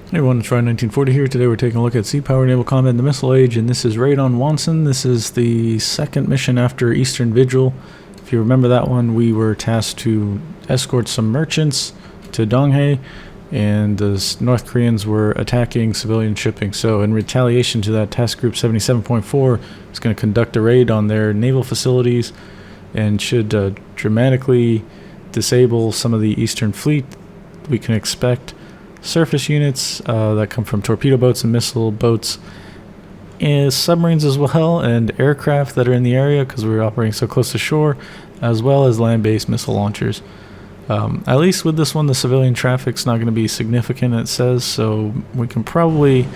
Hey everyone, it's Ryan 1940 here. Today we're taking a look at Sea Power Naval Combat in the Missile Age, and this is Raid on Wonsan. This is the second mission after Eastern Vigil. If you remember that one, we were tasked to escort some merchants to Donghae, and the North Koreans were attacking civilian shipping. So in retaliation to that, Task Group 77.4 is going to conduct a raid on their naval facilities and should dramatically disable some of the Eastern Fleet. We can expect surface units that come from torpedo boats and missile boats, and submarines as well, and aircraft that are in the area because we're operating so close to shore, as well as land-based missile launchers. At least with this one, the civilian traffic's not going to be significant, it says, so we can probably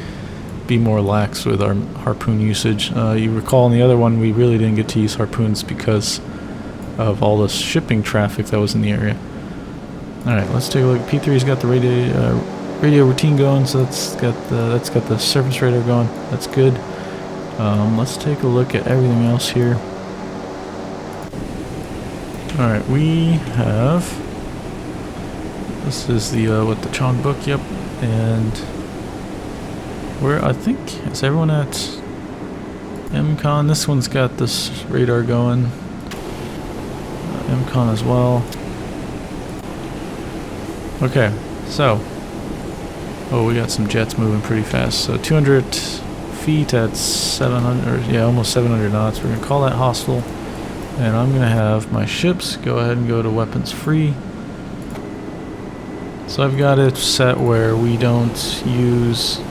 be more lax with our harpoon usage. You recall in the other one, we really didn't get to use harpoons because of all the shipping traffic that was in the area. Alright, let's take a look. P3's got the radio routine going, so that's got the surface radar going. That's good. Let's take a look at everything else here. Alright, we have, this is the the Chong book, yep, and where I think is everyone at MCON. This one's got this radar going, MCON as well. Okay, so we got some jets moving pretty fast. So 200 feet at 700, or yeah, almost 700 knots. We're gonna call that hostile, and I'm gonna have my ships go ahead and go to weapons free. So I've got it set where we don't use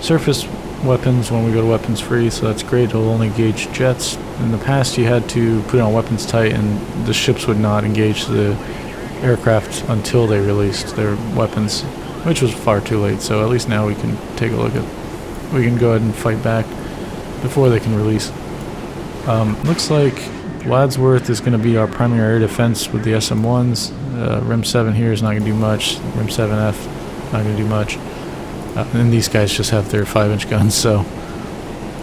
surface weapons when we go to weapons free, so that's great. It'll only engage jets. In the past, you had to put it on weapons tight, and the ships would not engage the aircraft until they released their weapons, which was far too late. So at least now we can take a look at, we can go ahead and fight back before they can release. Looks like Wadsworth is going to be our primary air defense with the SM1s. RIM 7 here is not going to do much. RIM 7F not going to do much. And these guys just have their 5-inch guns, so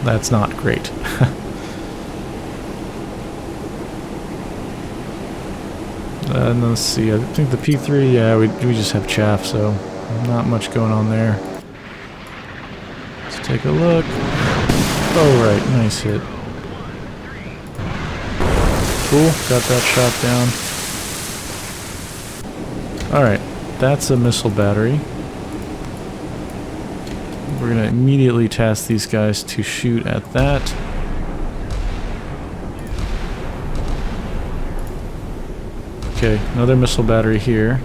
that's not great. And let's see, I think the P3, yeah, we just have chaff, so not much going on there. Let's take a look. Oh, right, nice hit. Cool, got that shot down. Alright, that's a missile battery. We're going to immediately task these guys to shoot at that. Okay, another missile battery here.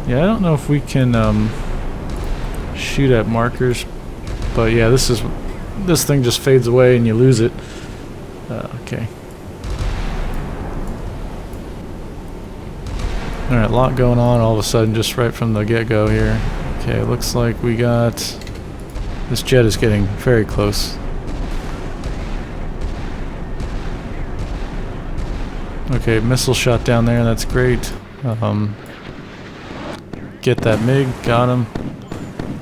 Yeah, I don't know if we can shoot at markers, but yeah, this thing just fades away and you lose it. Okay. Alright, a lot going on all of a sudden just right from the get-go here. Okay, looks like we got, this jet is getting very close. Okay, missile shot down there, that's great. Get that MiG, got him.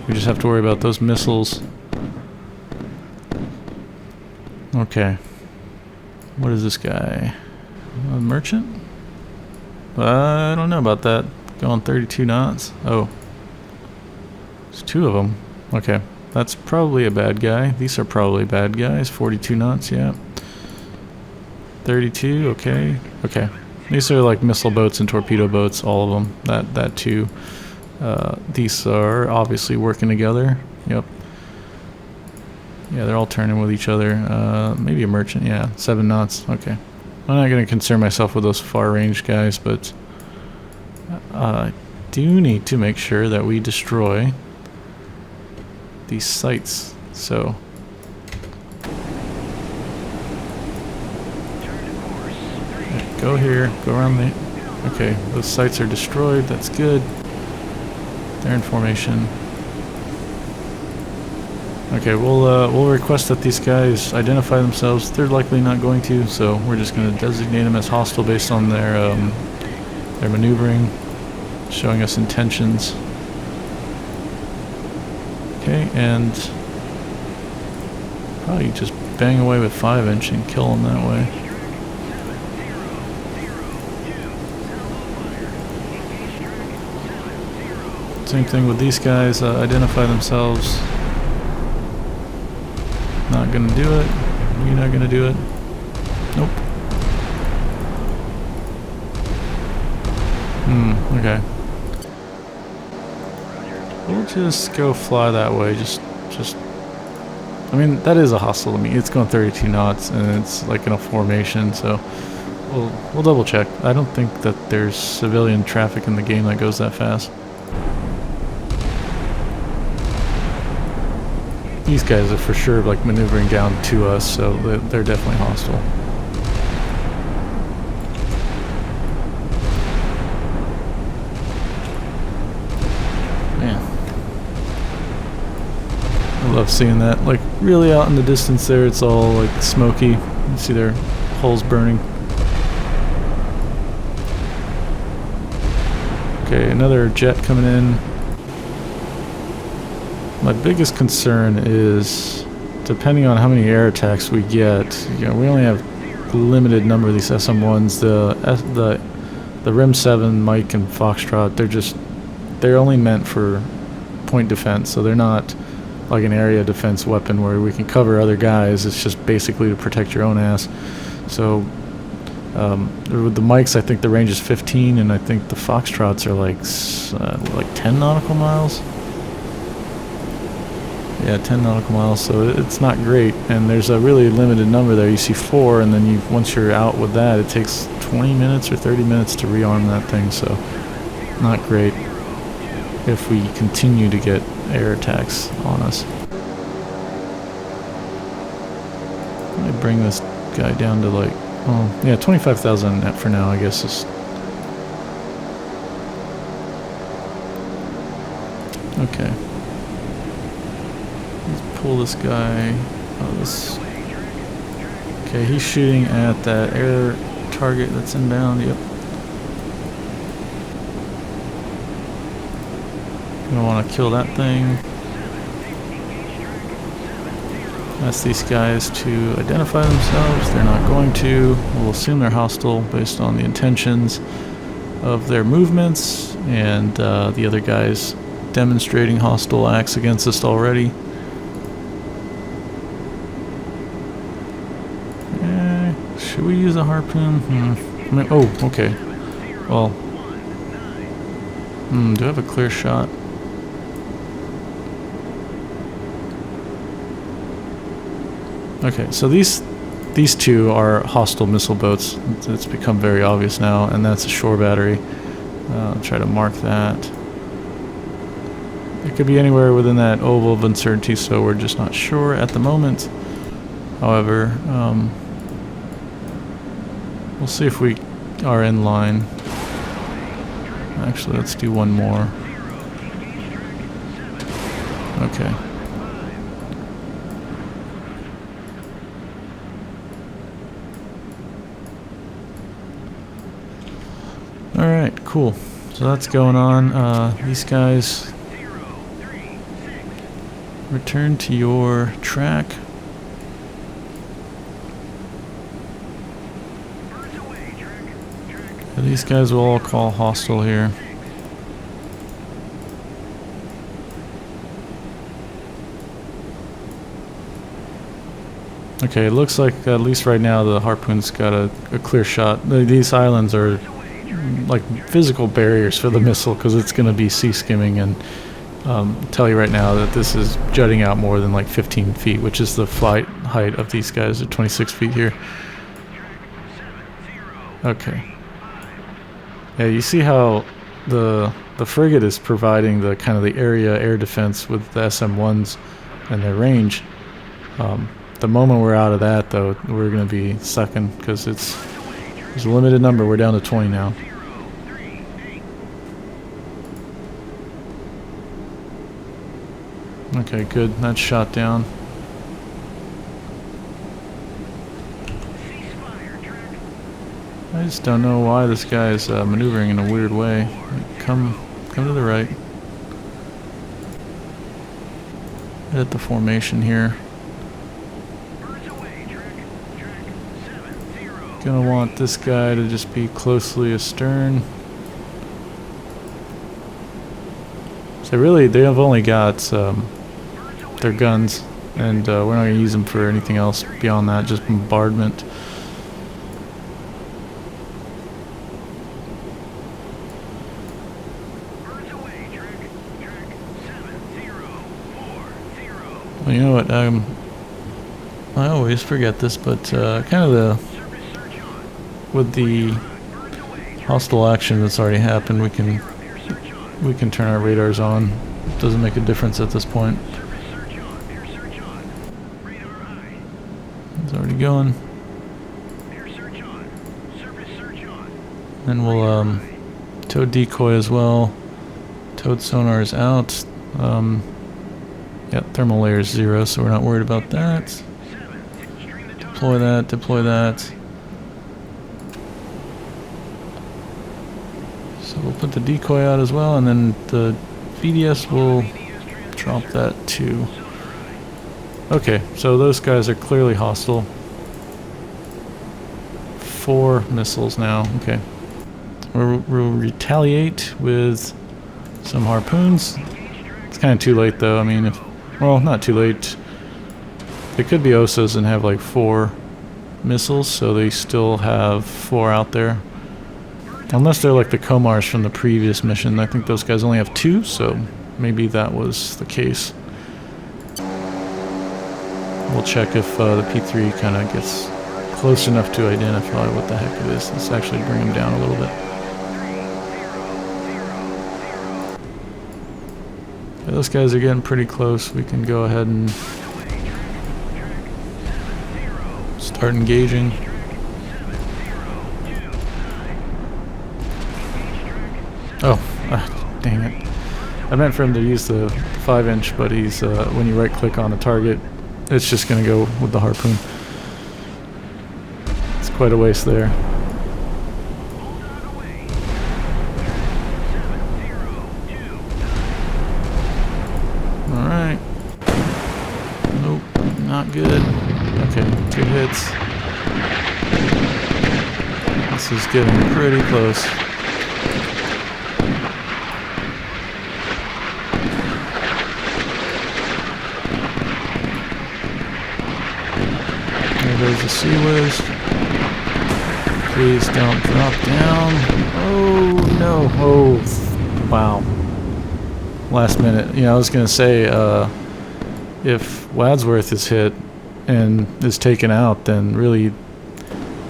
We just have to worry about those missiles. Okay. What is this guy? A merchant? I don't know about that. Going 32 knots. Oh. There's two of them. Okay. That's probably a bad guy. These are probably bad guys. 42 knots, yeah. 32, okay. Okay. These are like missile boats and torpedo boats, all of them. That too. These are obviously working together. Yep. Yeah, they're all turning with each other. Maybe a merchant, yeah. 7 knots, okay. I'm not going to concern myself with those far range guys, but I do need to make sure that we destroy these sites. So go here, go around the, okay, those sites are destroyed, that's good. They're in formation. Okay, we'll request that these guys identify themselves. They're likely not going to, so we're just going to designate them as hostile based on their maneuvering, showing us intentions. Okay, and probably just bang away with 5-inch and kill them that way. Same thing with these guys, identify themselves. Not gonna do it. You're not gonna do it. Nope. Okay. We'll just go fly that way, just I mean, that is a hostile to me. It's going 32 knots and it's like in a formation, so we'll double check. I don't think that there's civilian traffic in the game that goes that fast. These guys are for sure like maneuvering down to us, so they're definitely hostile. I love seeing that. Like really out in the distance there, it's all like smoky. You see their hulls burning. Okay, another jet coming in. My biggest concern is, depending on how many air attacks we get, you know, we only have a limited number of these SM-1s. The RIM 7, Mike, and Foxtrot, they're only meant for point defense, so they're not like an area defense weapon where we can cover other guys. It's just basically to protect your own ass. So with the Mikes, I think the range is 15, and I think the Foxtrots are like 10 nautical miles. Yeah, 10 nautical miles, so it's not great, and there's a really limited number there. You see 4, and then once you're out with that, it takes 20 minutes or 30 minutes to rearm that thing, so not great if we continue to get air attacks on us. I bring this guy down to like, oh yeah, 25,000 net for now, I guess. Is okay. Let's pull this guy. Okay, he's shooting at that air target that's inbound. Yep. I want to kill that thing. Ask these guys to identify themselves. They're not going to. We'll assume they're hostile based on the intentions of their movements and the other guys demonstrating hostile acts against us already. Should we use a harpoon? I mean, oh, okay. Well, do I have a clear shot? Okay, so these two are hostile missile boats. It's become very obvious now, and that's a shore battery. I'll try to mark that. It could be anywhere within that oval of uncertainty, so we're just not sure at the moment. However, we'll see if we are in line. Actually, let's do one more. Okay. Alright, cool. So that's going on. These guys return to your track. These guys will all call hostile here. Okay, it looks like at least right now the harpoon's got a clear shot. These islands are like physical barriers for the missile because it's going to be sea skimming, and tell you right now that this is jutting out more than like 15 feet, which is the flight height of these guys at 26 feet here. Okay. Yeah, you see how the frigate is providing the kind of the area air defense with the SM-1s and their range. The moment we're out of that, though, we're going to be sucking because there's a limited number. We're down to 20 now. Okay, good. That's shot down. I just don't know why this guy is maneuvering in a weird way. Come to the right. Hit the formation here. Gonna want this guy to just be closely astern. So really, they have only got their guns, and we're not going to use them for anything else beyond that, just bombardment. Well, you know what, I always forget this, but kind of with the hostile action that's already happened, we can turn our radars on. It doesn't make a difference at this point. It's already going. Then we'll towed decoy as well. Towed sonar is out. Yeah, thermal layer is 0, so we're not worried about that. Deploy that, deploy that. So we'll put the decoy out as well, and then the VDS will drop that too. Okay, so those guys are clearly hostile. 4 missiles now, okay. We'll retaliate with some harpoons. It's kind of too late though, I mean, well, not too late. They could be OSAs and have like 4 missiles, so they still have 4 out there. Unless they're like the Komars from the previous mission. I think those guys only have 2, so maybe that was the case. We'll check if the P3 kind of gets close enough to identify what the heck it is. Let's actually bring him down a little bit. Okay, those guys are getting pretty close. We can go ahead and start engaging. Oh, dang it. I meant for him to use the 5-inch, but he's, when you right-click on the target, it's just going to go with the harpoon. It's quite a waste there. Alright. Nope, not good. Okay, 2 hits. This is getting pretty close. There's a Sea Whiz. Please don't drop down. Oh no. Oh, wow. Last minute. You know, I was going to say, if Wadsworth is hit and is taken out, then really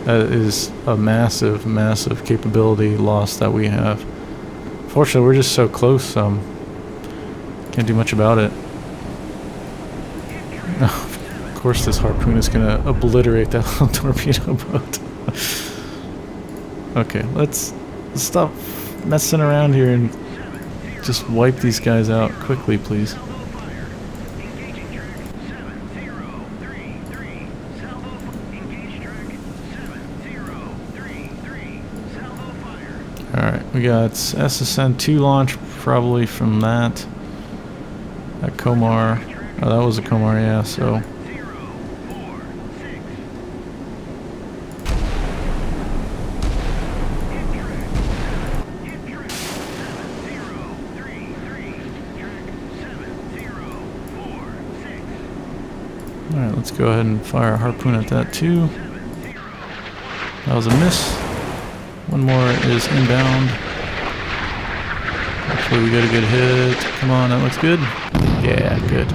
that is a massive, massive capability loss that we have. Fortunately, we're just so close, can't do much about it. Of course this harpoon is going to obliterate that little torpedo boat. Okay, let's stop messing around here and just wipe these guys out quickly, please. Alright, we got SSN-2 launch probably from that. That Komar. Oh, that was a Komar, yeah, so... Alright, let's go ahead and fire a harpoon at that too. That was a miss. One more is inbound. Hopefully we get a good hit. Come on, that looks good. Yeah, good.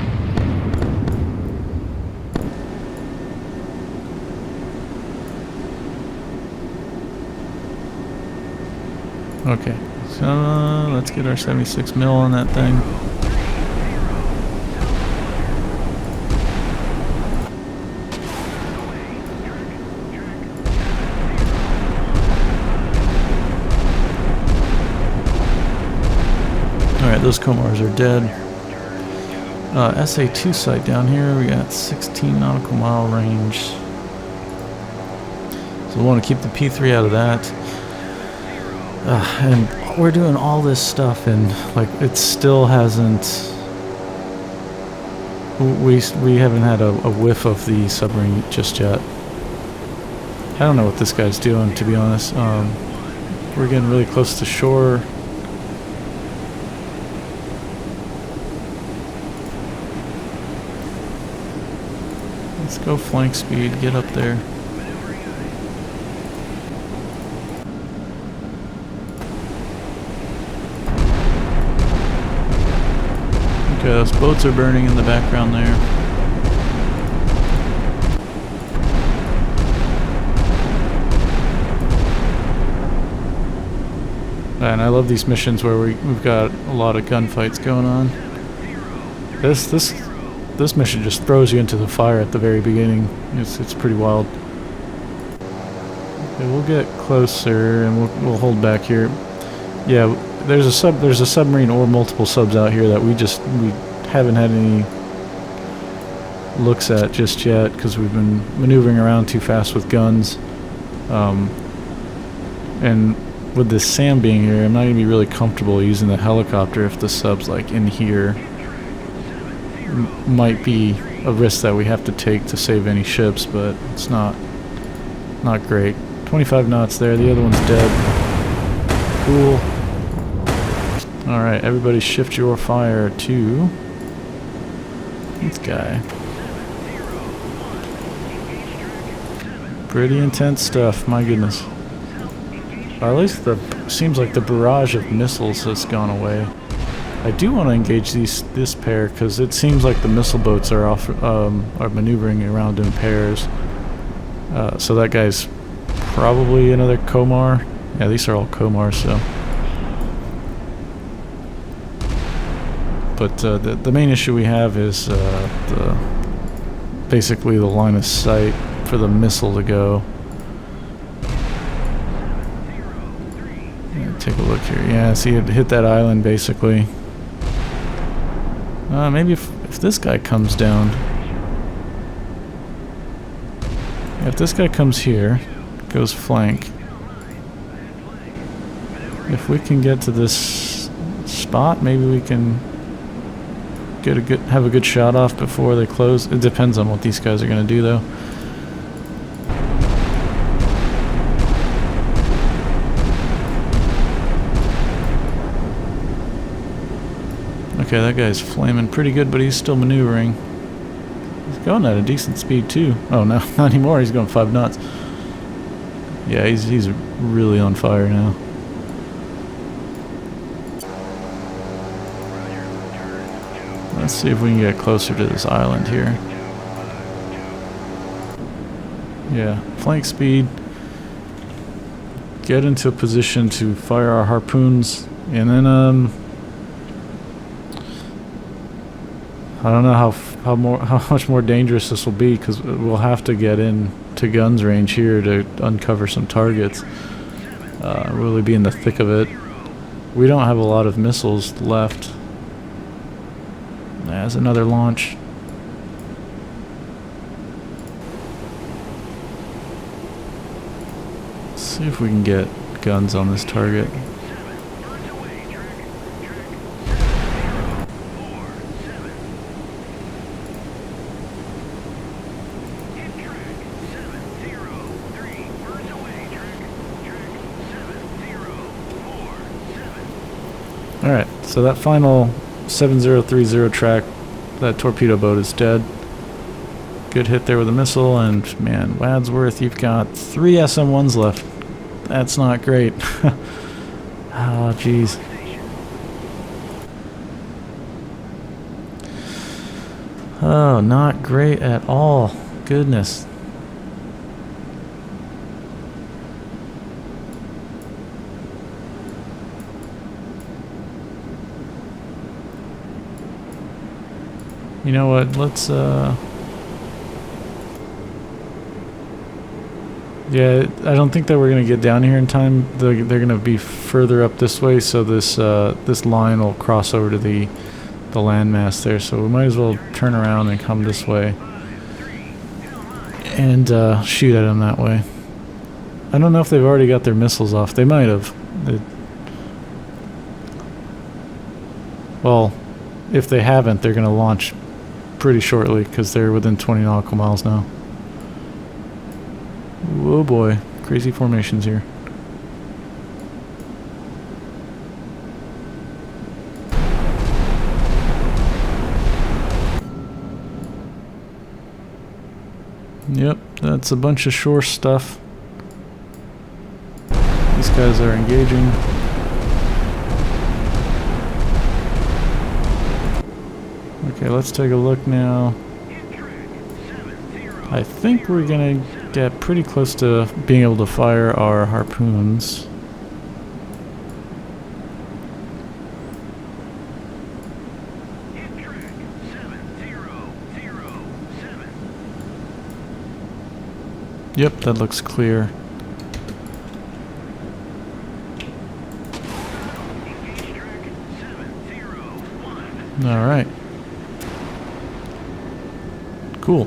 Okay, so let's get our 76 mil on that thing. Alright, those Komars are dead. SA2 site down here, we got 16 nautical mile range. So we want to keep the P3 out of that. And we're doing all this stuff and like it still hasn't... We haven't had a whiff of the submarine just yet. I don't know what this guy's doing, to be honest. We're getting really close to shore. Let's go flank speed, get up there. Okay, those boats are burning in the background there. And I love these missions where we've got a lot of gunfights going on. This mission just throws you into the fire at the very beginning. It's pretty wild. Okay, we'll get closer and we'll hold back here. Yeah, there's a submarine or multiple subs out here that we haven't had any looks at just yet because we've been maneuvering around too fast with guns. And with this SAM being here, I'm not gonna be really comfortable using the helicopter if the sub's like in here. Might be a risk that we have to take to save any ships, but it's not great. 25 knots there, the other one's dead. Cool. Alright, everybody shift your fire to this guy. Pretty intense stuff, my goodness. Or at least seems like the barrage of missiles has gone away. I do want to engage this pair because it seems like the missile boats are are maneuvering around in pairs. So that guy's probably another Komar. Yeah, these are all Komars, so. But the main issue we have is basically the line of sight for the missile to go. Yeah, take a look here. Yeah, see it hit that island basically. Maybe if this guy comes down. Yeah, if this guy comes here, goes flank. If we can get to this spot, maybe we can have a good shot off before they close. It depends on what these guys are going to do, though. Okay, that guy's flaming pretty good, but he's still maneuvering. He's going at a decent speed, too. Oh, no, not anymore. He's going 5 knots. Yeah, he's really on fire now. Let's see if we can get closer to this island here. Yeah, flank speed. Get into a position to fire our harpoons, and then I don't know how much more dangerous this will be because we'll have to get in to guns range here to uncover some targets. Really be in the thick of it. We don't have a lot of missiles left. There's another launch. Let's see if we can get guns on this target. Alright, so that final 7030 track, that torpedo boat is dead. Good hit there with a missile, and man, Wadsworth, you've got 3 SM-1s left. That's not great. Oh, jeez. Oh, not great at all. Goodness. You know what, let's, yeah, I don't think that we're going to get down here in time. They're going to be further up this way, so this line will cross over to the landmass there, so we might as well turn around and come this way and shoot at them that way. I don't know if they've already got their missiles off. They might have. Well, if they haven't, they're going to launch pretty shortly because they're within 20 nautical miles now. Oh boy, crazy formations here. Yep, that's a bunch of shore stuff. These guys are engaging. Okay, let's take a look now. I think we're gonna get pretty close to being able to fire our harpoons. Yep, that looks clear. Alright. Cool.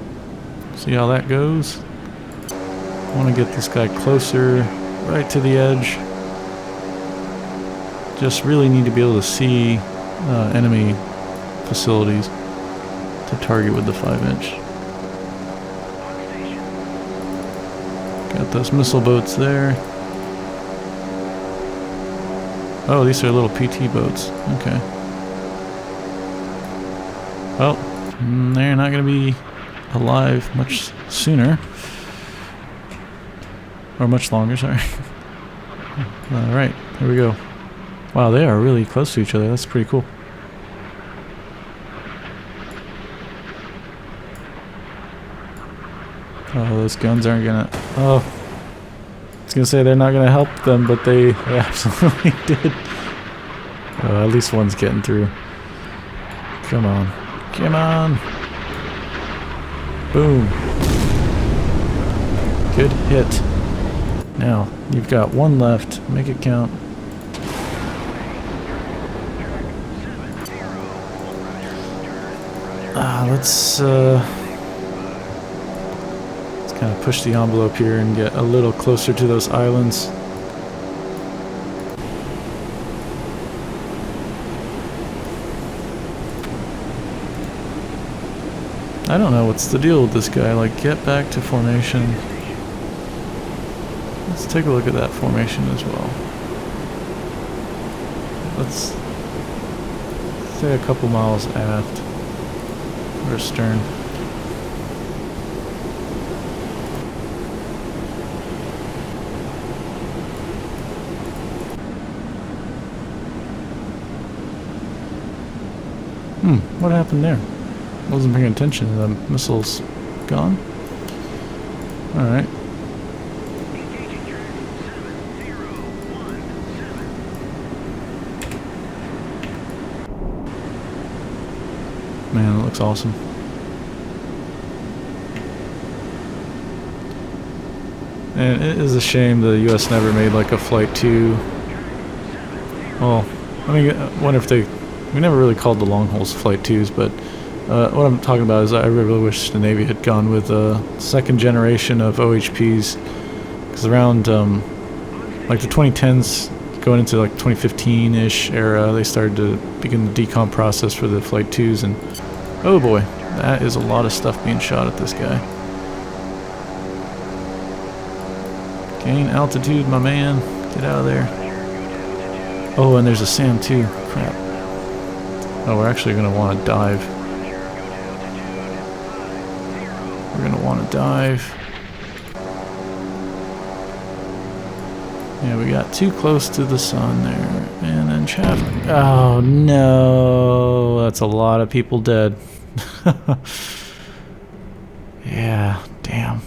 See how that goes. I want to get this guy closer, right to the edge. Just really need to be able to see enemy facilities to target with the 5-inch. Got those missile boats there. Oh, these are little PT boats. Okay. Well, they're not going to be alive much sooner. Or much longer, sorry. Alright, here we go. Wow, they are really close to each other. That's pretty cool. Oh, those guns aren't gonna... Oh. I was gonna say they're not gonna help them, but they absolutely did. Oh, at least one's getting through. Come on. Come on! Boom. Good hit. Now, you've got one left. Make it count. Let's kind of push the envelope here and get a little closer to those islands. I don't know what's the deal with this guy. Like, get back to formation. Let's take a look at that formation as well. Let's say a couple miles aft or astern. What happened there? Wasn't paying attention. The missile's gone. Alright. Man, it looks awesome. And it is a shame the US never made like a Flight 2. Well, I mean, I wonder if they... We never really called the long holes Flight 2s, but what I'm talking about is I really wish the Navy had gone with a second generation of OHPs, because around like the 2010s, going into like 2015-ish era, they started to begin the decom process for the Flight 2s, and oh boy, that is a lot of stuff being shot at this guy. Gain altitude, my man. Get out of there. Oh, and there's a SAM too. Crap. Oh, we're actually going to want to dive. We're going to want to dive. Yeah, we got too close to the sun there. And then chaff. Oh, no. That's a lot of people dead. Yeah, damn.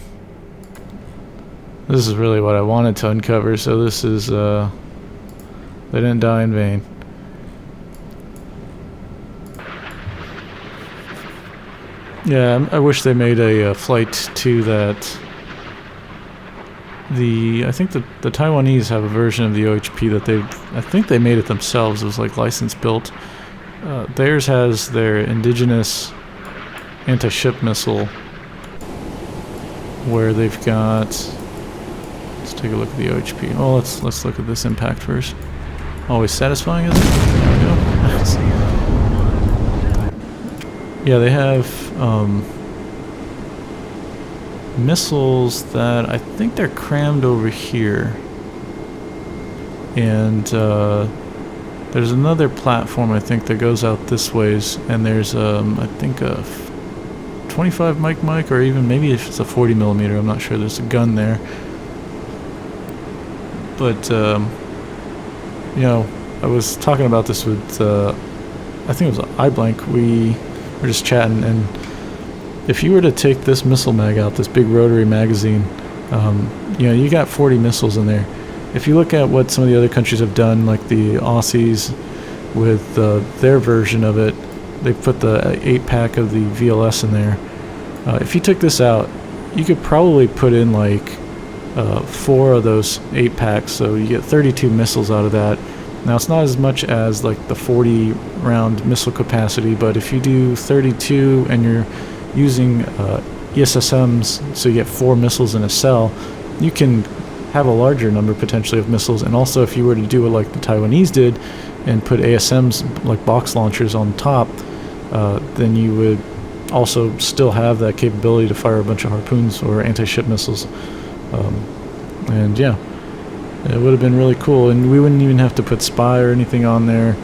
This is really what I wanted to uncover, so this is, they didn't die in vain. Yeah, I wish they made a Flight 2 that I think the Taiwanese have a version of the OHP that I think they made it themselves. It was like license built. Theirs has their indigenous anti-ship missile, where they've got. Let's take a look at the OHP. Oh, let's look at this impact first. Always satisfying, isn't it? There we go. Yeah, they have missiles that I think they're crammed over here, and there's another platform I think that goes out this ways, and there's I think a 25 Mike, or even maybe if it's a 40 millimeter. I'm not sure. There's a gun there. But, you know, I was talking about this with, I think it was iBlank. We were just chatting, and if you were to take this missile mag out, this big rotary magazine, you know, you got 40 missiles in there. If you look at what some of the other countries have done, like the Aussies with their version of it, they put the 8-pack of the VLS in there. If you took this out, you could probably put in like 4 of those 8-packs, so you get 32 missiles out of that. Now, it's not as much as like the 40 round missile capacity, but if you do 32 and you're using ESSMs, so you get 4 missiles in a cell, you can have a larger number potentially of missiles. And also, if you were to do it like the Taiwanese did and put ASMs, like box launchers, on top, then you would also still have that capability to fire a bunch of harpoons or anti-ship missiles. And yeah, it would have been really cool, and we wouldn't even have to put spy or anything on there.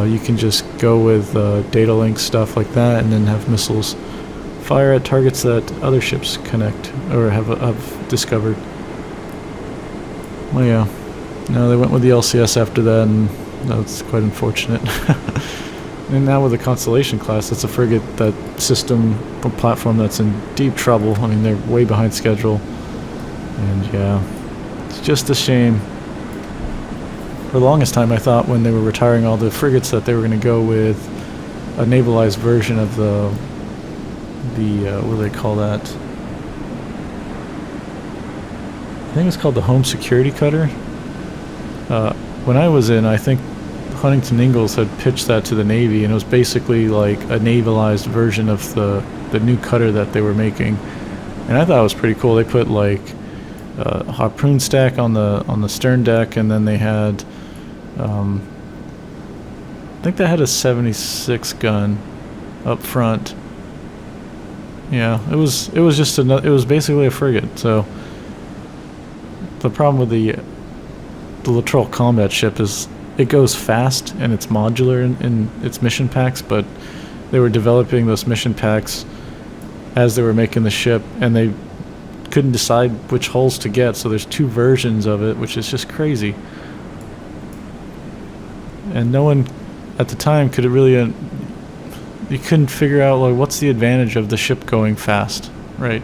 You can just go with data link stuff like that, and then have missiles fire at targets that other ships connect or have discovered. Well, yeah, no, they went with the LCS after that, and that's quite unfortunate. And now with the Constellation class, it's a frigate, that system or platform, that's in deep trouble. I mean, they're way behind schedule, and yeah, it's just a shame. For the longest time, I thought when they were retiring all the frigates that they were going to go with a navalized version of the what do they call that? I think it's called the Home Security Cutter. When I was in, I think Huntington Ingalls had pitched that to the Navy, and it was basically like a navalized version of the new cutter that they were making. And I thought it was pretty cool. They put like a harpoon stack on the stern deck, and then they had, I think they had a 76 gun up front. Yeah, it was just it was basically a frigate. So the problem with the littoral combat ship is it goes fast and it's modular in its mission packs, but they were developing those mission packs as they were making the ship, and they couldn't decide which hulls to get, so there's 2 versions of it, which is just crazy. And no one at the time could really you couldn't figure out, like, what's the advantage of the ship going fast, right?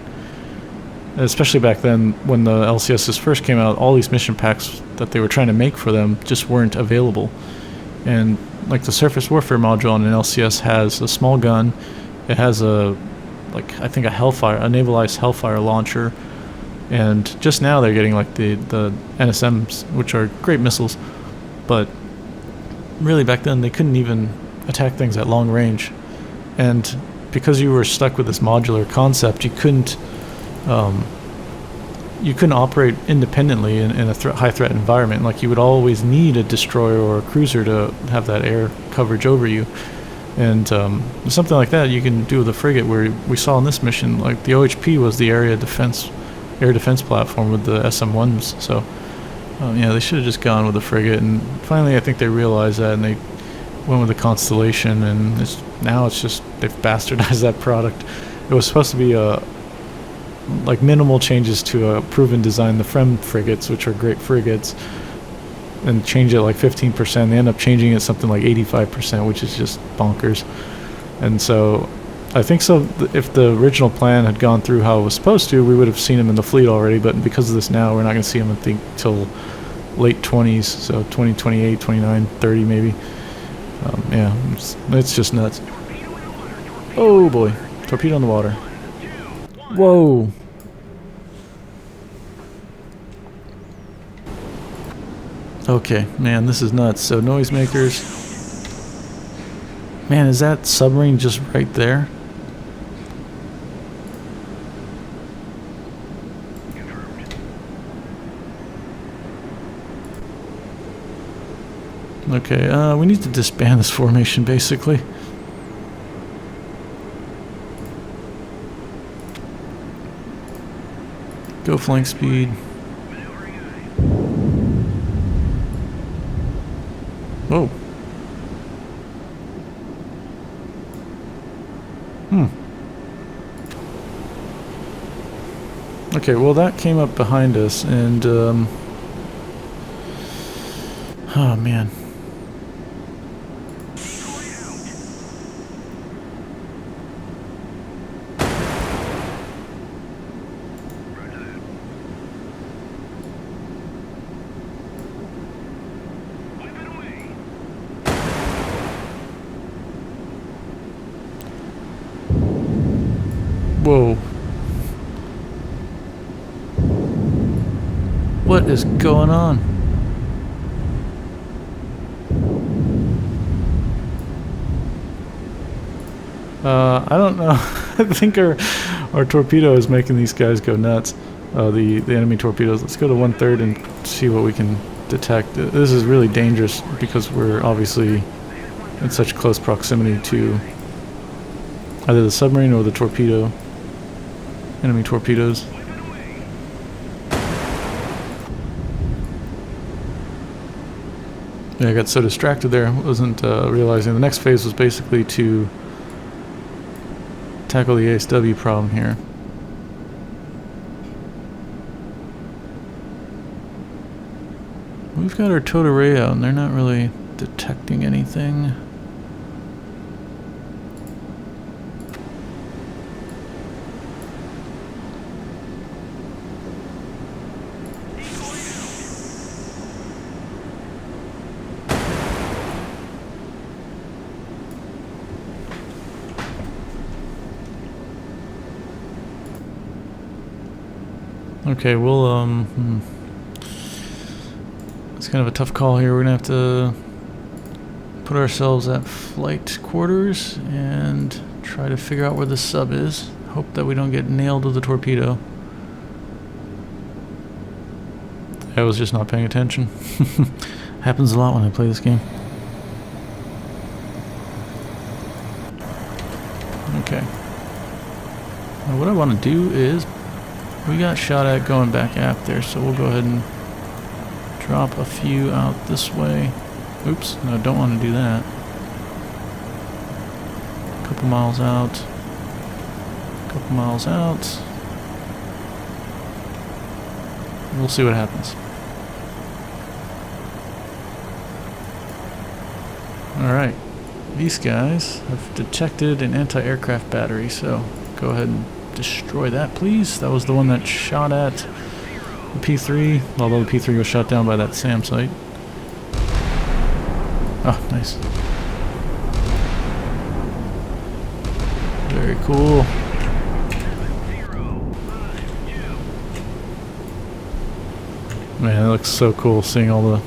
Especially back then when the LCSs first came out, all these mission packs that they were trying to make for them just weren't available. And like the surface warfare module on an LCS has a small gun, it has I think a Hellfire, a navalized Hellfire launcher, and just now they're getting like the NSMs, which are great missiles, but really back then they couldn't even attack things at long range. And because you were stuck with this modular concept, you couldn't operate independently in a high threat environment. Like, you would always need a destroyer or a cruiser to have that air coverage over you. And something like that you can do with a frigate, where we saw in this mission, like the OHP was the air defense platform with the SM-1s. So yeah, they should have just gone with the frigate. And finally, I think they realized that, and they went with the Constellation. And now it's just, they've bastardized that product. It was supposed to be like minimal changes to a proven design, the FREM frigates, which are great frigates, and change it like 15%. They end up changing it something like 85%, which is just bonkers. And so I think if the original plan had gone through how it was supposed to, we would have seen them in the fleet already. But because of this now, we're not going to see them, I think, till late 20s, so 2028, 29, 30 maybe. Yeah, it's just nuts. Oh boy, torpedo in the water. Whoa. Okay, man, this is nuts. So noisemakers. Man, is that submarine just right there? Okay, we need to disband this formation, basically. Go flank speed. Whoa. Okay, well that came up behind us, and oh man. Whoa. What is going on? I don't know. I think our torpedo is making these guys go nuts. The enemy torpedoes. Let's go to 1/3 and see what we can detect. This is really dangerous because we're obviously in such close proximity to either the submarine or the torpedo. Enemy torpedoes. Yeah, I got so distracted there, wasn't realizing the next phase was basically to tackle the ASW problem here. We've got our towed array out and they're not really detecting anything. Okay, we'll, it's kind of a tough call here. We're gonna have to put ourselves at flight quarters and try to figure out where the sub is. Hope that we don't get nailed with the torpedo. I was just not paying attention. Happens a lot when I play this game. Okay. Now what I want to do is, we got shot at going back aft there, so we'll go ahead and drop a few out this way. Oops, no, don't want to do that. A couple miles out. A couple miles out. We'll see what happens. Alright, these guys have detected an anti-aircraft battery, so go ahead and destroy that, please. That was the one that shot at the P3, although the P3 was shot down by that SAM site. Oh, nice. Very cool. Man, it looks so cool seeing all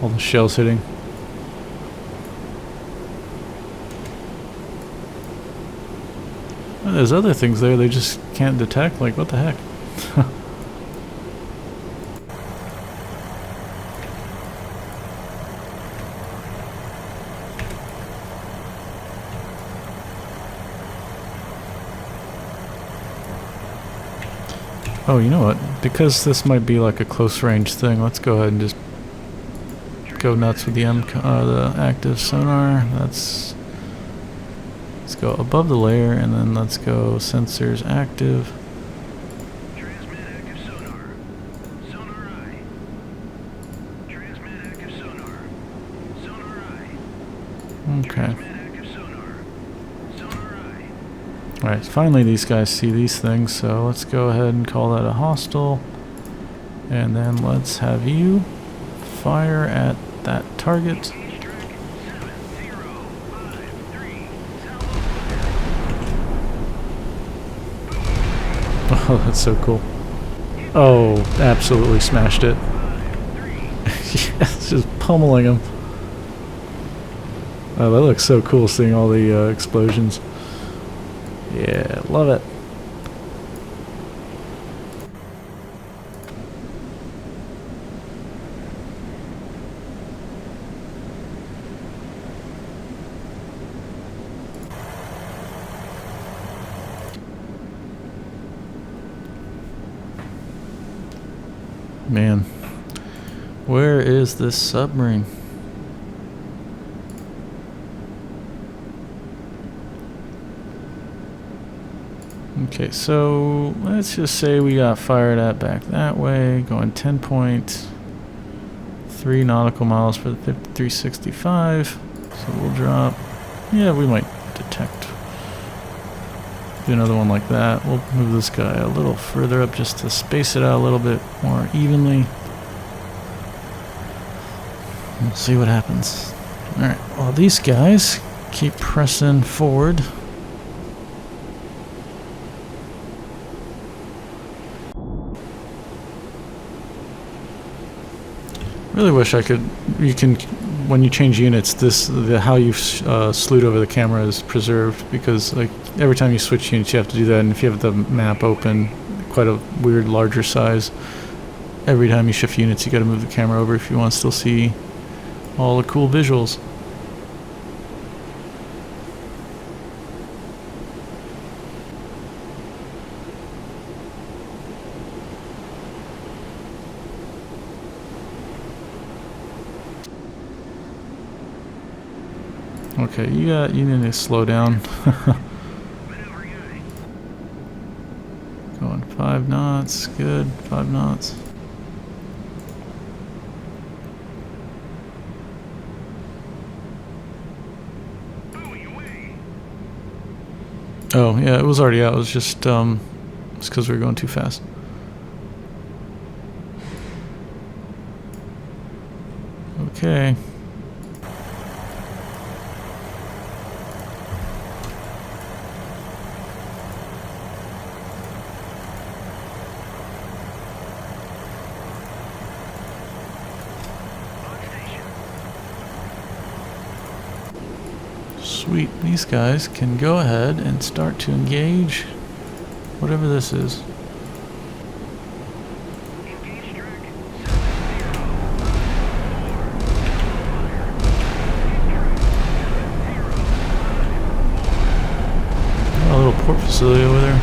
the shells hitting. There's other things there they just can't detect, like what the heck? Oh, you know what? Because this might be like a close range thing, let's go ahead and just go nuts with the the active sonar. Let's go above the layer, and then let's go sensors active. Transmit active sonar. Sonar eye. Transmit active sonar. Sonar eye. Okay. Transmit active sonar. Sonar eye. Alright, finally these guys see these things, so let's go ahead and call that a hostile. And then let's have you fire at that target. Oh, that's so cool. Oh, absolutely smashed it. Yes, just pummeling them. Oh, that looks so cool seeing all the explosions. Yeah, love it. Man, where is this submarine? Okay, so let's just say we got fired at back that way, going 10.3 nautical miles for the 5365. So we'll drop. Yeah, we might detect. Do another one like that. We'll move this guy a little further up just to space it out a little bit more evenly. We'll see what happens. Alright, well, these guys keep pressing forward. Really wish I could. You can, when you change units, how you've slewed over the camera is preserved, because like every time you switch units, you have to do that. And if you have the map open, quite a weird larger size, every time you shift units, you got to move the camera over if you want to still see all the cool visuals. Okay, you need to slow down. Going 5 knots, good, 5 knots. Oh yeah, it was already out. It was just it's because we were going too fast. Okay. Sweet, these guys can go ahead and start to engage whatever this is. Oh, a little port facility over there.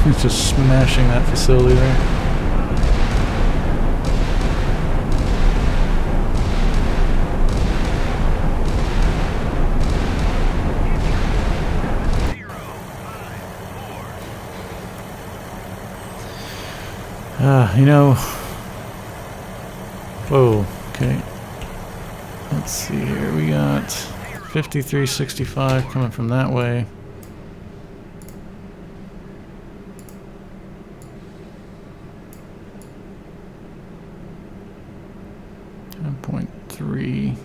He's just smashing that facility there. You know. Whoa, okay. Let's see here. We got 5365 coming from that way. .3.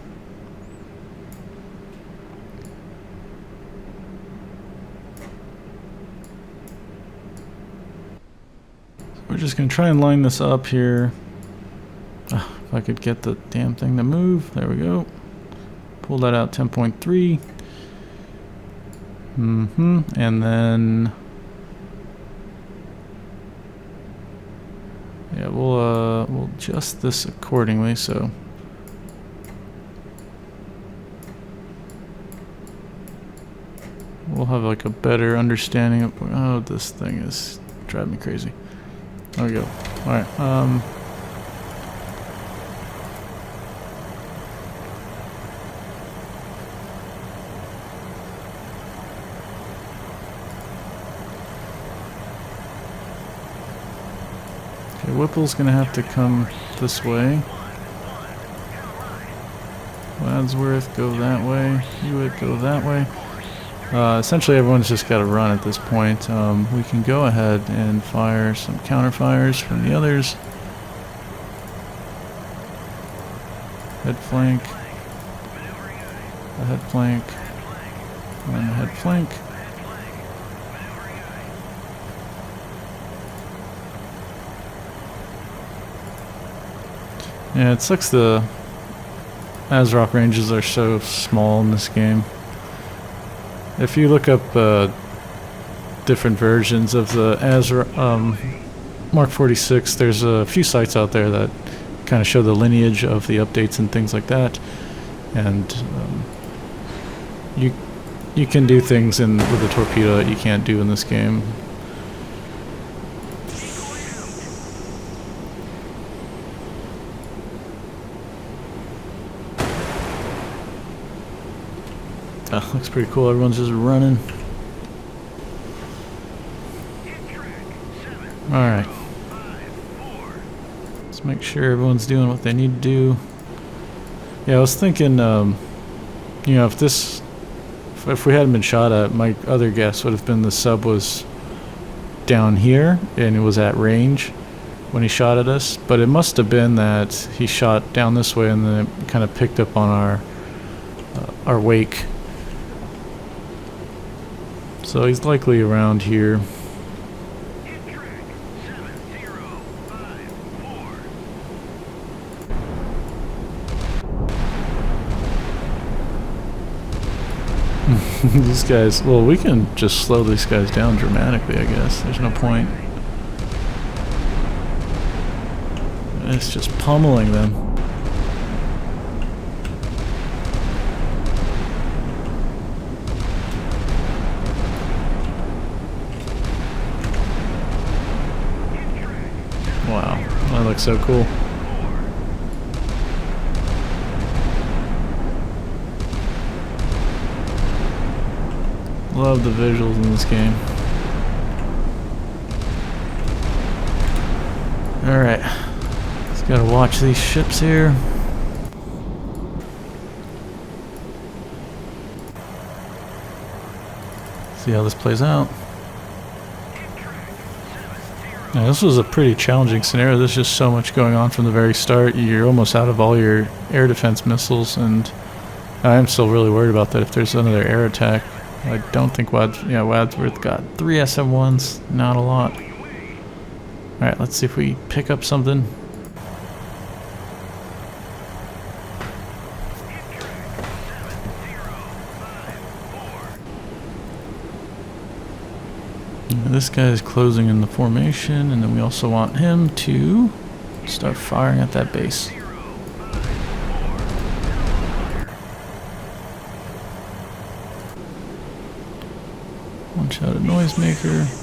We're just going to try and line this up here. If I could get the damn thing to move. There we go. Pull that out 10.3. And then yeah, we'll adjust this accordingly, so we'll have like a better understanding of. Oh, this thing is driving me crazy. There we go. All right. Okay, Whipple's gonna have to come this way. Wadsworth, go that way. Hewitt, go that way. Essentially everyone's just got to run at this point. We can go ahead and fire some counterfires from the others. Head flank. The head flank. And the head flank. Yeah, it sucks the ASRock ranges are so small in this game. If you look up different versions of the Mark 46, there's a few sites out there that kind of show the lineage of the updates and things like that. And you can do things with the torpedo that you can't do in this game. Oh, looks pretty cool. Everyone's just running. Alright. Let's make sure everyone's doing what they need to do. Yeah, I was thinking, you know, if we hadn't been shot at, my other guess would have been the sub was down here and it was at range when he shot at us. But it must have been that he shot down this way and then it kind of picked up on our wake. So he's likely around here. These guys, well, we can just slow these guys down dramatically, I guess. There's no point. It's just pummeling them. Wow, that looks so cool. Love the visuals in this game. Alright. Just gotta watch these ships here. See how this plays out. Now, this was a pretty challenging scenario. There's just so much going on from the very start. You're almost out of all your air defense missiles, and I am still really worried about that if there's another air attack. I don't think Wadsworth got 3 SM-1s, not a lot. Alright, let's see if we pick up something. This guy is closing in the formation, and then we also want him to start firing at that base. Launch out a noisemaker.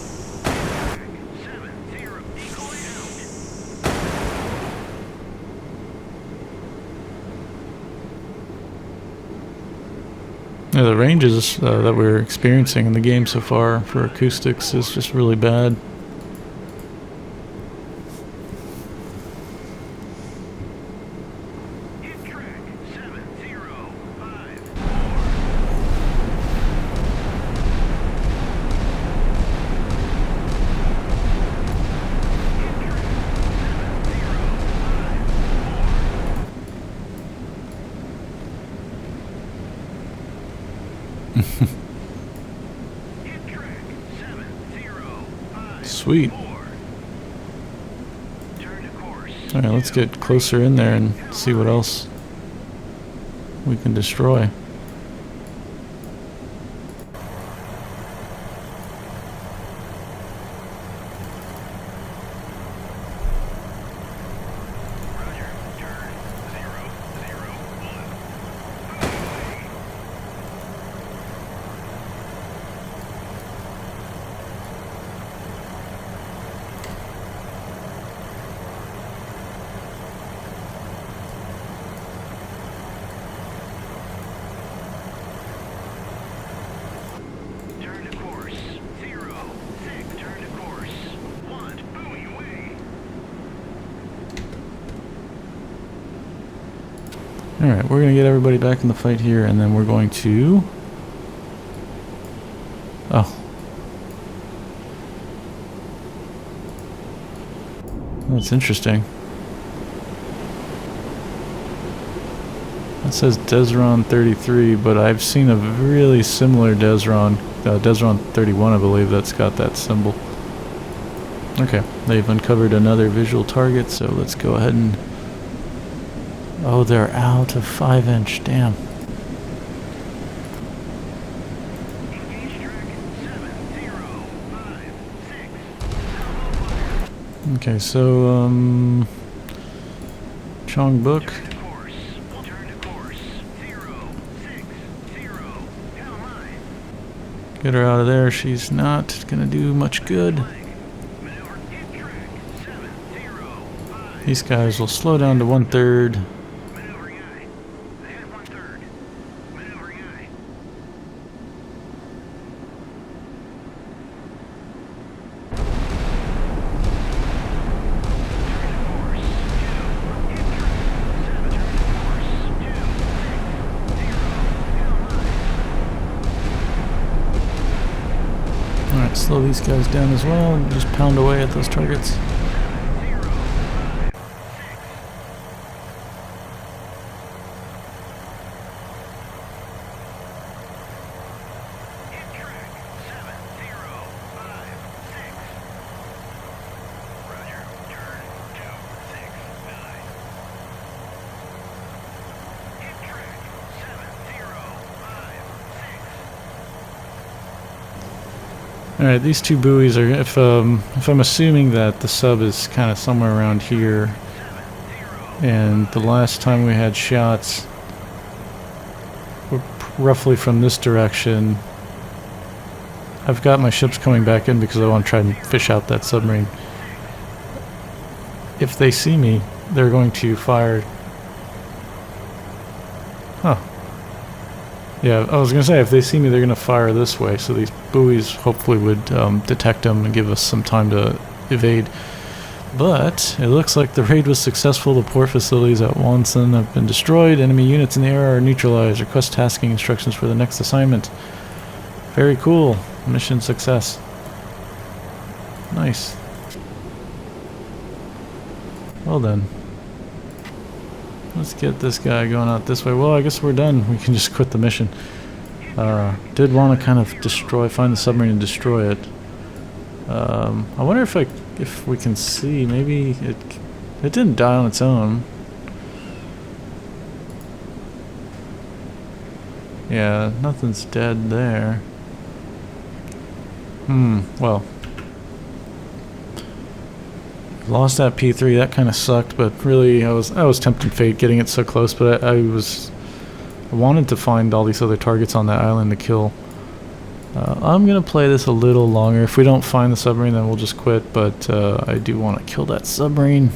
Yeah, the ranges that we're experiencing in the game so far for acoustics is just really bad. Sweet. Alright, let's get closer in there and see what else we can destroy. Alright, we're going to get everybody back in the fight here, and then we're going to... Oh. That's interesting. It says Desron 33, but I've seen a really similar Desron, Desron 31 I believe, that's got that symbol. Okay, they've uncovered another visual target, so let's go ahead and Oh, they're out of 5-inch. Damn. Engage track 7056. Okay, so, Chong Book. Turn to course. Turn to course. 060. Hell 9. Get her out of there. She's not gonna do much good. Maneuver hit track 705. These guys will slow down to 1/3. Maneuvering aye. Ahead 1/3. Maneuvering aye. Alright, slow these guys down as well and just pound away at those targets. Alright, these two buoys are, if I'm assuming that the sub is kind of somewhere around here, and the last time we had shots were roughly from this direction, I've got my ships coming back in because I want to try and fish out that submarine. If they see me, they're going to fire. Huh. Yeah, I was going to say, if they see me, they're going to fire this way, so these buoys hopefully would detect them and give us some time to evade. But it looks like the raid was successful. The port facilities at Wonsan have been destroyed. Enemy units in the air are neutralized. Request tasking instructions for the next assignment. Very cool. Mission success. Nice. Well then. Let's get this guy going out this way. Well, I guess we're done. We can just quit the mission. Did want to kind of find the submarine and destroy it. I wonder if we can see. Maybe it didn't die on its own. Yeah, nothing's dead there. Well. Lost that P3, that kind of sucked, but really I was tempting fate getting it so close, but I wanted to find all these other targets on that island to kill. I'm gonna play this a little longer. If we don't find the submarine, then we'll just quit, but I do want to kill that submarine.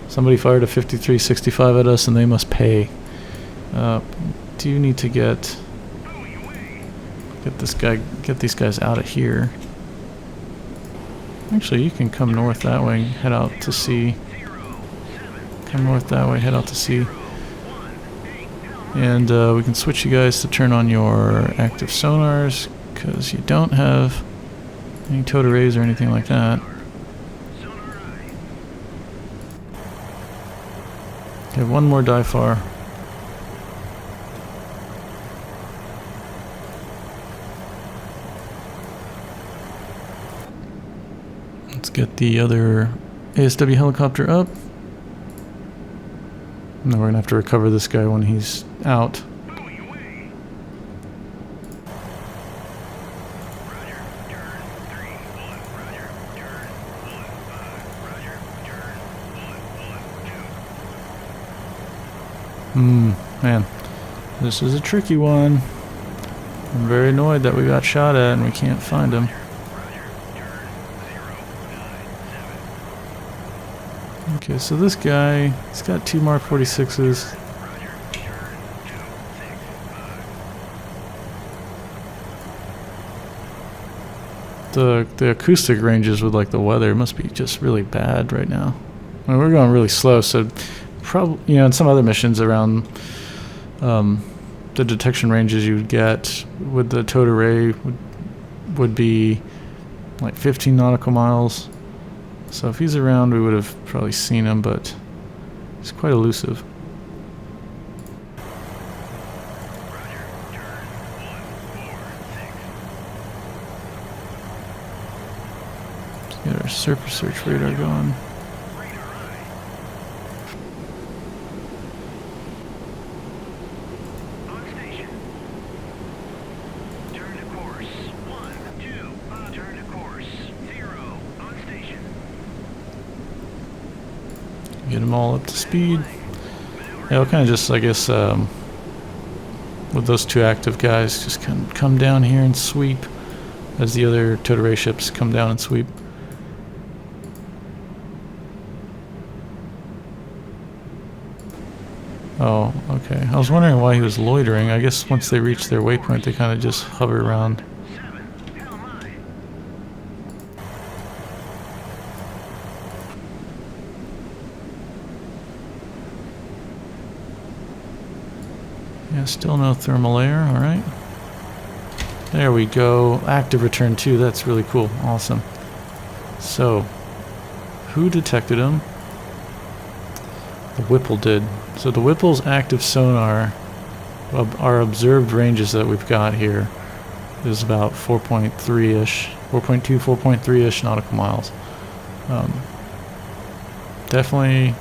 Somebody fired a 53-65 at us and they must pay. Do need to get these guys out of here. Actually, you can come north that way and head out to sea. Come north that way, head out to sea. And we can switch you guys to turn on your active sonars, because you don't have any towed arrays or anything like that. Okay, one more dive far. Let's get the other ASW helicopter up. And then we're gonna have to recover this guy when he's out. Man, this is a tricky one. I'm very annoyed that we got shot at and we can't find him. Okay, so this guy, he's got 2 Mark 46s. The acoustic ranges with like the weather must be just really bad right now. I mean, we're going really slow, so probably, in some other missions around the detection ranges you would get with the towed array would be like 15 nautical miles. So if he's around, we would have probably seen him, but he's quite elusive. Let's get our surface search radar going. them all up to speed. Yeah, we'll kind of just, I guess, with those two active guys, just kind of come down here and sweep as the other total ray ships come down and sweep. Oh, okay. I was wondering why he was loitering. I guess once they reach their waypoint, they kind of just hover around. Yeah, still no thermal layer. All right. There we go. Active return 2. That's really cool. Awesome. So, who detected him? The Whipple did. So the Whipple's active sonar, our observed ranges that we've got here, is about 4.3-ish, 4.2, 4.3-ish nautical miles. Definitely,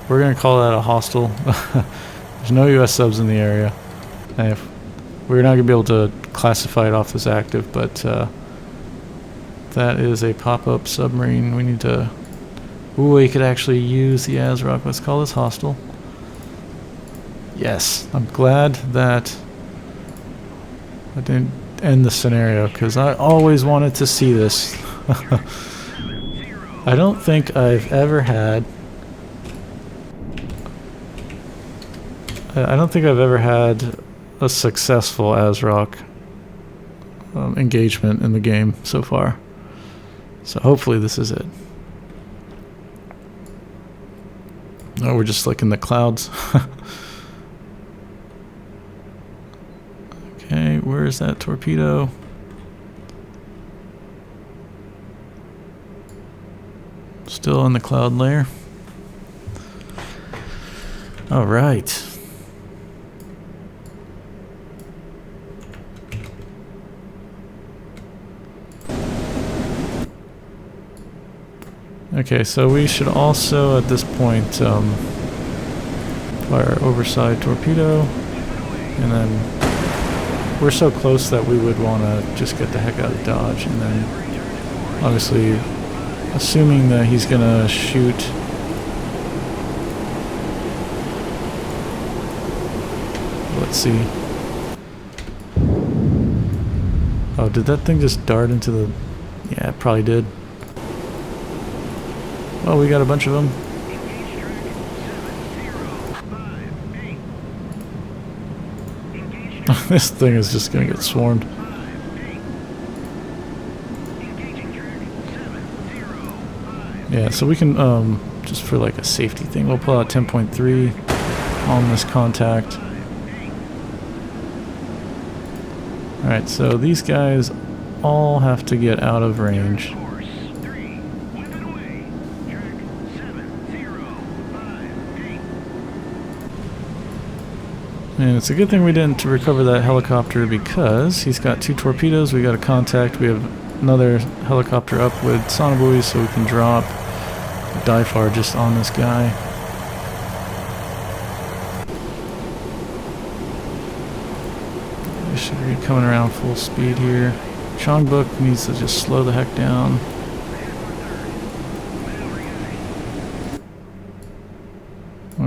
we're going to call that a hostile. There's no U.S. subs in the area. And if we're not going to be able to classify it off as active, but that is a pop-up submarine. We need to... Ooh, we could actually use the ASROC. Let's call this hostile. Yes, I'm glad that I didn't end the scenario, because I always wanted to see this. I don't think I've ever had... I don't think I've ever had a successful ASROC engagement in the game so far. So hopefully this is it. Oh, we're just like in the clouds. Okay, where is that torpedo? Still in the cloud layer. All right. Okay, so we should also at this point fire overside torpedo, and then we're so close that we would want to just get the heck out of Dodge, and then obviously assuming that he's gonna shoot let's see. Oh, did that thing just dart into the... Yeah, it probably did. Oh, we got a bunch of them. This thing is just gonna get swarmed. Yeah, so we can, just for like a safety thing, we'll pull out 10.3 on this contact. Alright, so these guys all have to get out of range. And it's a good thing we didn't recover that helicopter, because he's got 2 torpedoes, we got a contact, we have another helicopter up with sonobuoys, so we can drop a DIFAR just on this guy. We should be coming around full speed here. Chongbuk needs to just slow the heck down.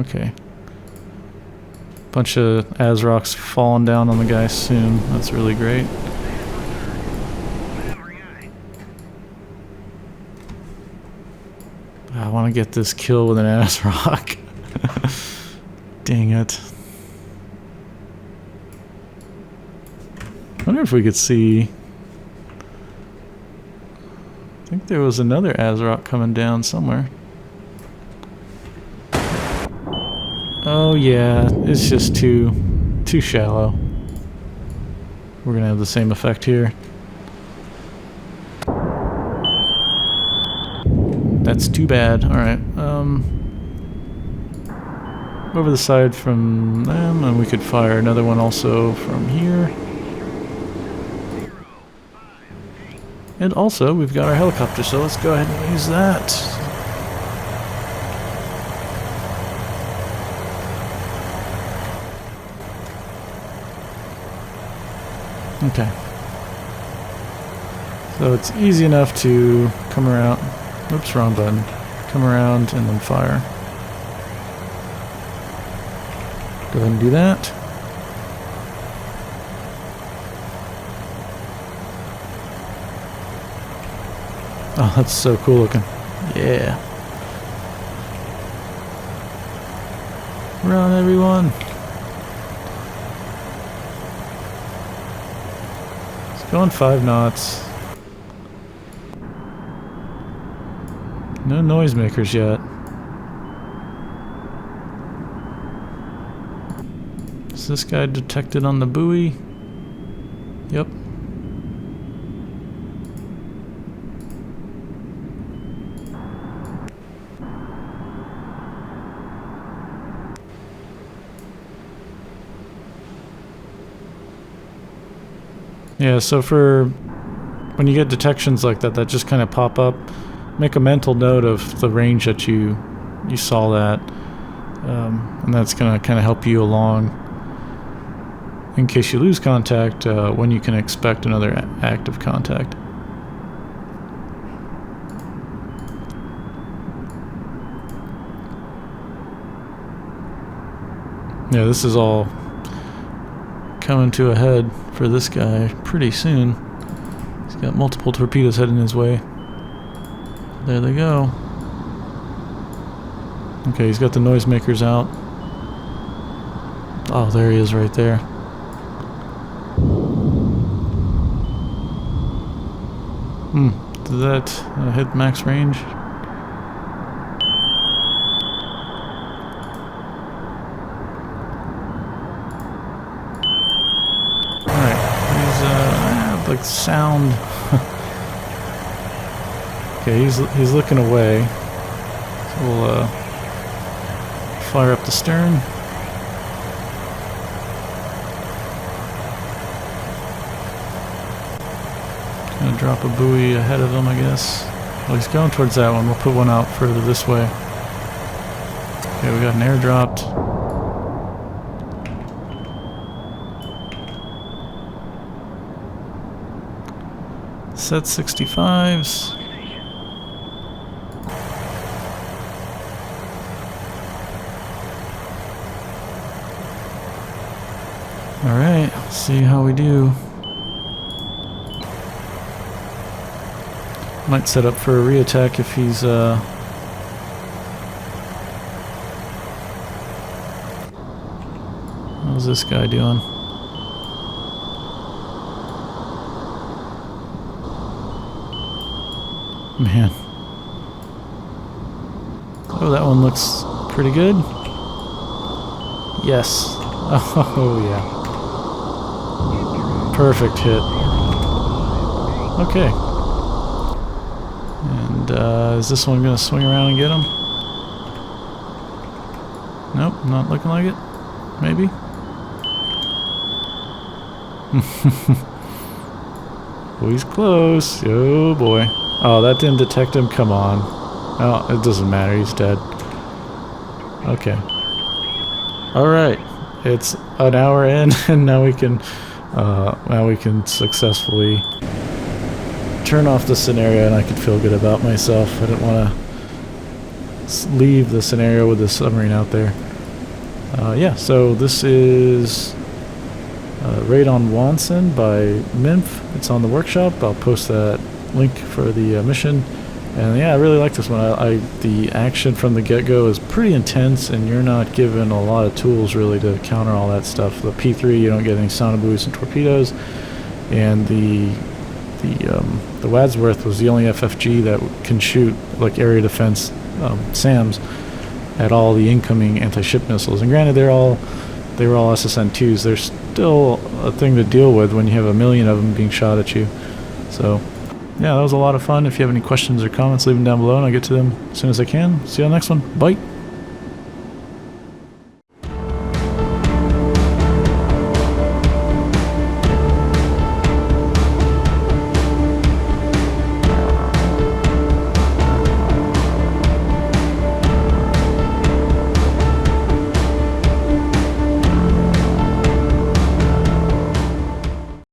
Okay. Bunch of ASROCs falling down on the guy soon. That's really great. I want to get this kill with an ASROC. Dang it. I wonder if we could see... I think there was another ASROC coming down somewhere. Oh yeah, it's just too shallow. We're gonna have the same effect here. That's too bad. Alright, over the side from them, and we could fire another one also from here. And also, we've got our helicopter, so let's go ahead and use that. Okay. So it's easy enough to come around. Oops, wrong button. Come around and then fire. Go ahead and do that. Oh, that's so cool looking. Yeah. Run, everyone. It's going 5 knots. No noisemakers yet. Is this guy detected on the buoy? Yep. Yeah, so for when you get detections like that that just kind of pop up, make a mental note of the range that you saw that, and that's going to kind of help you along in case you lose contact, when you can expect another active contact. Yeah, this is all coming to a head for this guy pretty soon. He's got multiple torpedoes heading his way. There they go. Okay, he's got the noisemakers out. Oh, there he is right there. Did that hit max range? Like sound. Okay, he's looking away. So we'll fire up the stern. Gonna drop a buoy ahead of him, I guess. Well, he's going towards that one. We'll put one out further this way. Okay, we got an airdropped. Set 65s. Alright, see how we do. Might set up for a re-attack if he's how's this guy doing? Man. Oh, that one looks pretty good. Yes. Oh, yeah. Perfect hit. Okay. And is this one going to swing around and get him? Nope, not looking like it. Maybe. Oh, he's close. Oh, boy. Oh, that didn't detect him? Come on. Oh, it doesn't matter. He's dead. Okay. Alright. It's an hour in, and now we can successfully turn off the scenario, and I can feel good about myself. I didn't want to leave the scenario with the submarine out there. Yeah, so this is Raid on Wonson by Minf. It's on the workshop. I'll post that link for the mission. And yeah, I really like this one. The action from the get-go is pretty intense, and you're not given a lot of tools really to counter all that stuff. The P3, you don't get any sonobuoys and torpedoes, and the Wadsworth was the only FFG that can shoot like area defense SAMs at all the incoming anti-ship missiles. And granted, they were all SSN2s. There's still a thing to deal with when you have a million of them being shot at you. So yeah, that was a lot of fun. If you have any questions or comments, leave them down below and I'll get to them as soon as I can. See you on the next one. Bye.